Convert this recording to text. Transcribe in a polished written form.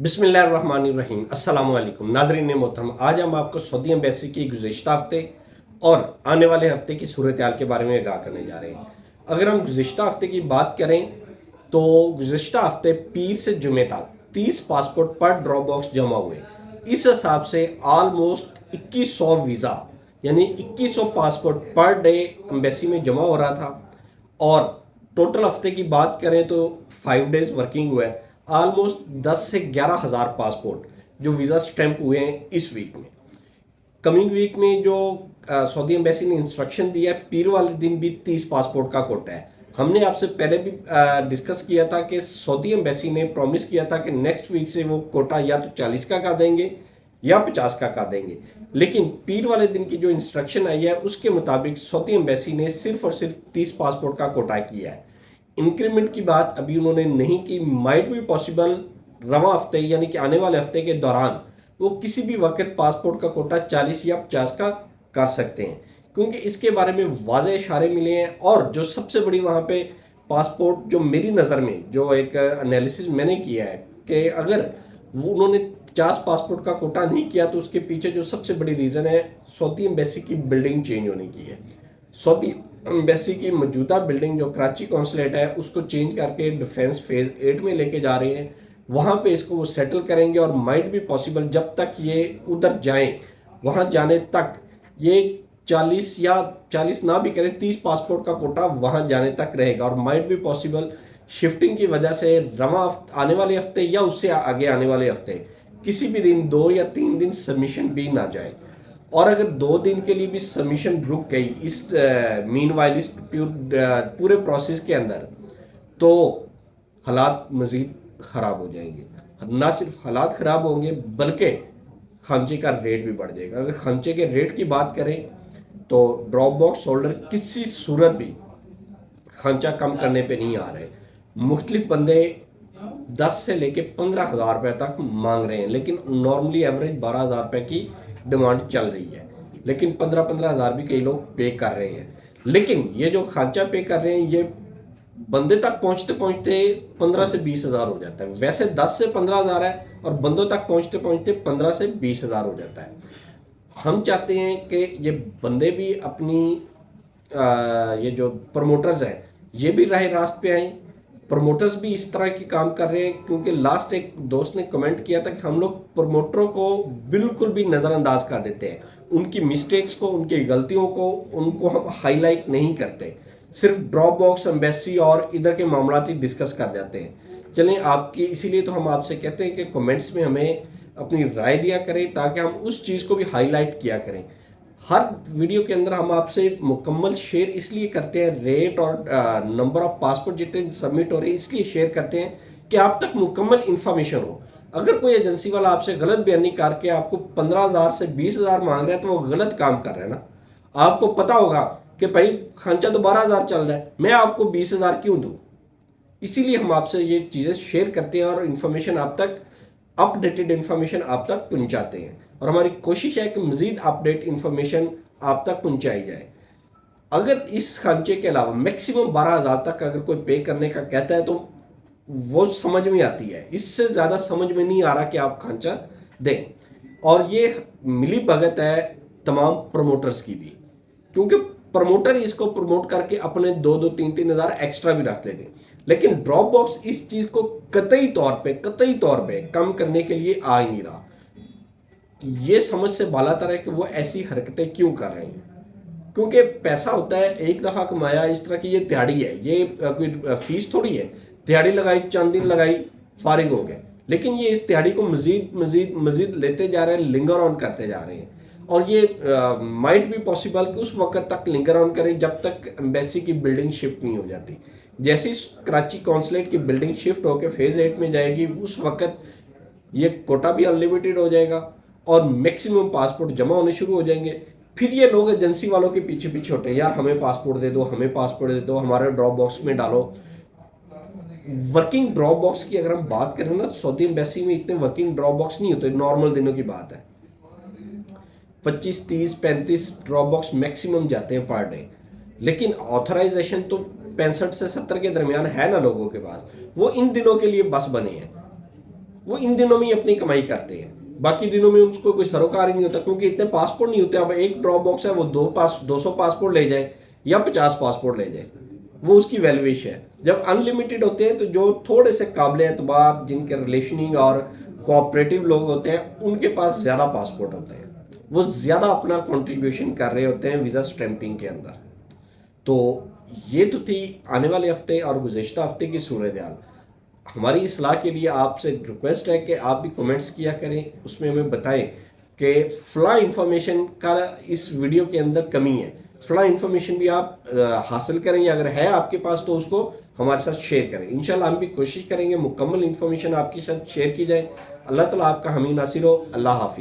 बिस्मिल्लाहिर्रहमानिर्रहीम अस्सलाम वालेकुम नाज़रीन मोहतरम। आज हम आपको सऊदी एम्बेसी की गुज़िश्ता हफ्ते और आने वाले हफ्ते की सूरत हाल के बारे में आगाह करने जा रहे हैं। अगर हम गुज़िश्ता हफ्ते की बात करें तो गुज़िश्ता हफ्ते पीर से जुमे तक 30 पासपोर्ट पर ड्रॉप बॉक्स जमा हुए। इस हिसाब से आलमोस्ट 2100 वीज़ा यानी 2100 पासपोर्ट पर डे एम्बेसी में जमा हो रहा था। और टोटल हफ्ते की बात करें तो 5 डेज वर्किंग हुआ है। ऑलमोस्ट 10 से 11 हज़ार पासपोर्ट जो वीज़ा स्टैंप हुए हैं इस वीक में। कमिंग वीक में जो सऊदी एम्बेसी ने इंस्ट्रक्शन दिया है, पीर वाले दिन भी 30 पासपोर्ट का कोटा है। हमने आपसे पहले भी डिस्कस किया था कि सऊदी एम्बेसी ने प्रॉमिस किया था कि नेक्स्ट वीक से वो कोटा या तो 40 का कर देंगे या 50 का कर देंगे। लेकिन पीर वाले दिन की जो इंस्ट्रक्शन आई है उसके मुताबिक सऊदी एम्बेसी ने सिर्फ और सिर्फ 30 पासपोर्ट का कोटा किया है। इंक्रीमेंट की बात अभी उन्होंने नहीं की। माइट भी पॉसिबल रवा हफ्ते यानी कि आने वाले हफ्ते के दौरान वो किसी भी वक्त पासपोर्ट का कोटा 40 या 50 का कर सकते हैं, क्योंकि इसके बारे में वाज़ेह इशारे मिले हैं। और जो सबसे बड़ी वहाँ पे पासपोर्ट जो मेरी नज़र में जो एक एनालिसिस मैंने किया है कि अगर वो उन्होंने 50 पासपोर्ट का कोटा नहीं किया तो उसके पीछे जो सबसे बड़ी रीज़न है सऊदी एम्बेसी की बिल्डिंग चेंज होने की है। सऊदी एम्बेसी की मौजूदा बिल्डिंग जो कराची कौंसलेट है उसको चेंज करके डिफेंस फेज़ 8 में लेके जा रहे हैं। वहाँ पे इसको वो सेटल करेंगे और माइट भी पॉसिबल जब तक ये उधर जाएं वहाँ जाने तक ये 40 या 40 ना भी करें 30 पासपोर्ट का कोटा वहाँ जाने तक रहेगा। और माइट भी पॉसिबल शिफ्टिंग की वजह से रवा आने वाले हफ्ते या उससे आगे आने वाले हफ्ते किसी भी दिन 2 या 3 दिन सबमिशन भी ना जाए। और अगर 2 दिन के लिए भी सबमिशन रुक गई इस मीनवाइल इस पूरे प्रोसेस के अंदर तो हालात मज़ीद ख़राब हो जाएंगे। ना सिर्फ हालात ख़राब होंगे बल्कि खांचे का रेट भी बढ़ जाएगा। अगर खांचे के रेट की बात करें तो ड्रॉप बॉक्स होल्डर किसी सूरत भी खांचा कम करने पे नहीं आ रहे। मुख्तलिफ बंदे 10 से लेके 15 हज़ार रुपये तक मांग रहे हैं, लेकिन नॉर्मली एवरेज 12 हज़ार रुपये की डिमांड चल रही है। लेकिन 15-15 हज़ार भी कई लोग पे कर रहे हैं। लेकिन ये जो खांचा पे कर रहे हैं ये बंदे तक पहुंचते पहुंचते 15 से 20 हज़ार हो जाता है। वैसे 10 से 15 हज़ार है और बंदों तक पहुंचते पहुंचते 15 से 20 हज़ार हो जाता है। हम चाहते हैं कि ये बंदे भी अपनी ये जो प्रमोटर्स हैं ये भी राह रास्त पे आए। प्रमोटर्स भी इस तरह की काम कर रहे हैं, क्योंकि लास्ट एक दोस्त ने कमेंट किया था कि हम लोग प्रमोटरों को बिल्कुल भी नज़रअंदाज कर देते हैं। उनकी मिस्टेक्स को, उनकी गलतियों को, उनको हम हाईलाइट नहीं करते, सिर्फ ड्रॉप बॉक्स एम्बेसी और इधर के मामला ही डिस्कस कर जाते हैं। चलें आपकी इसीलिए तो हम आपसे कहते हैं कि कमेंट्स में हमें अपनी राय दिया करें ताकि हम उस चीज़ को भी हाईलाइट किया करें। हर वीडियो के अंदर हम आपसे मुकम्मल शेयर इसलिए करते हैं, रेट और नंबर ऑफ पासपोर्ट जितने सबमिट हो रहे हैं इसलिए शेयर करते हैं कि आप तक मुकम्मल इन्फॉर्मेशन हो। अगर कोई एजेंसी वाला आपसे गलत बयानी करके आपको 15 हज़ार से 20 हज़ार मांग रहा है तो वो गलत काम कर रहा है ना। आपको पता होगा कि भाई खर्चा तो 12 हज़ार चल रहा है, मैं आपको 20 हज़ार क्यों दूँ। इसीलिए हम आपसे ये चीज़ें शेयर करते हैं और इन्फॉर्मेशन आप तक, अपडेटेड इन्फॉर्मेशन आप तक पहुंचाते हैं। और हमारी कोशिश है कि मज़ीद अपडेट इन्फॉर्मेशन आप तक पहुंचाई जाए। अगर इस खांचे के अलावा मैक्सिमम 12 हज़ार तक अगर कोई पे करने का कहता है तो वो समझ में आती है, इससे ज़्यादा समझ में नहीं आ रहा कि आप खांचा दें। और ये मिली भगत है तमाम प्रमोटर्स की भी, क्योंकि प्रमोटर ही इसको प्रमोट करके अपने 2-2 3-3 हज़ार एक्स्ट्रा भी रख लेते। लेकिन ड्रॉप बॉक्स इस चीज़ को कतई तौर पे कम करने के लिए आ ही नहीं रहा। ये समझ से बालातर है कि वो ऐसी हरकतें क्यों कर रहे हैं, क्योंकि पैसा होता है एक दफ़ा कमाया। इस तरह की ये दिहाड़ी है, ये कोई फीस थोड़ी है। दिहाड़ी लगाई, चंद दिन लगाई, फारिग हो गए। लेकिन ये इस दिहाड़ी को मज़ीद मज़ीद मज़ीद लेते जा रहे हैं, लिंगर ऑन करते जा रहे हैं। और ये माइट भी पॉसिबल कि उस वक्त तक लिंगर ऑन करें जब तक एम्बेसी की बिल्डिंग शिफ्ट नहीं हो जाती। जैसे ही कराची कौंसलेट की बिल्डिंग शिफ्ट होकर फेज़ 8 में जाएगी उस वक्त ये कोटा भी अनलिमिटेड हो जाएगा और मैक्सिमम पासपोर्ट जमा होने शुरू हो जाएंगे। फिर ये लोग एजेंसी वालों के पीछे पीछे होते हैं, यार हमें पासपोर्ट दे दो, हमें पासपोर्ट दे दो, हमारे ड्रॉप बॉक्स में डालो। वर्किंग ड्रॉप बॉक्स की अगर हम बात करें ना, सऊदी एम्बेसी में इतने वर्किंग ड्रॉप बॉक्स नहीं होते, नॉर्मल दिनों की बात है। 25, 30, 35 ड्रॉप बॉक्स मैक्सिमम जाते हैं पर डे। लेकिन ऑथराइजेशन तो 65 से 70 के दरमियान है ना लोगों के पास, वो इन दिनों के लिए बस बने हैं। वो इन दिनों में ही अपनी कमाई करते हैं। बाकी दिनों में उसको कोई सरोकार ही नहीं होता, क्योंकि इतने पासपोर्ट नहीं होते। अब एक ड्रॉप बॉक्स है, वो 200 पासपोर्ट ले जाए या 50 पासपोर्ट ले जाए, वो उसकी वैल्यूएशन है। जब अनलिमिटेड होते हैं तो जो थोड़े से काबिल एतबार, जिनके रिलेशनिंग और कोऑपरेटिव लोग होते हैं, उनके पास ज़्यादा पासपोर्ट होते हैं, वो ज़्यादा अपना कंट्रीब्यूशन कर रहे होते हैं वीज़ा स्टैंपिंग के अंदर। तो ये तो थी आने वाले हफ्ते और गुज़िश्ता हफ्ते की सूरत हाल। हमारी इस्लाह के लिए आपसे रिक्वेस्ट है कि आप भी कमेंट्स किया करें, उसमें हमें बताएं कि फ़लाँ इन्फॉर्मेशन का इस वीडियो के अंदर कमी है, फ़लाँ इन्फॉर्मेशन भी आप हासिल करें, या अगर है आपके पास तो उसको हमारे साथ शेयर करें। इंशाल्लाह हम भी कोशिश करेंगे मुकम्मल इन्फॉर्मेशन आपके साथ शेयर की जाए। अल्लाह ताला आपका हामी नासिर हो। अल्लाह हाफिज़।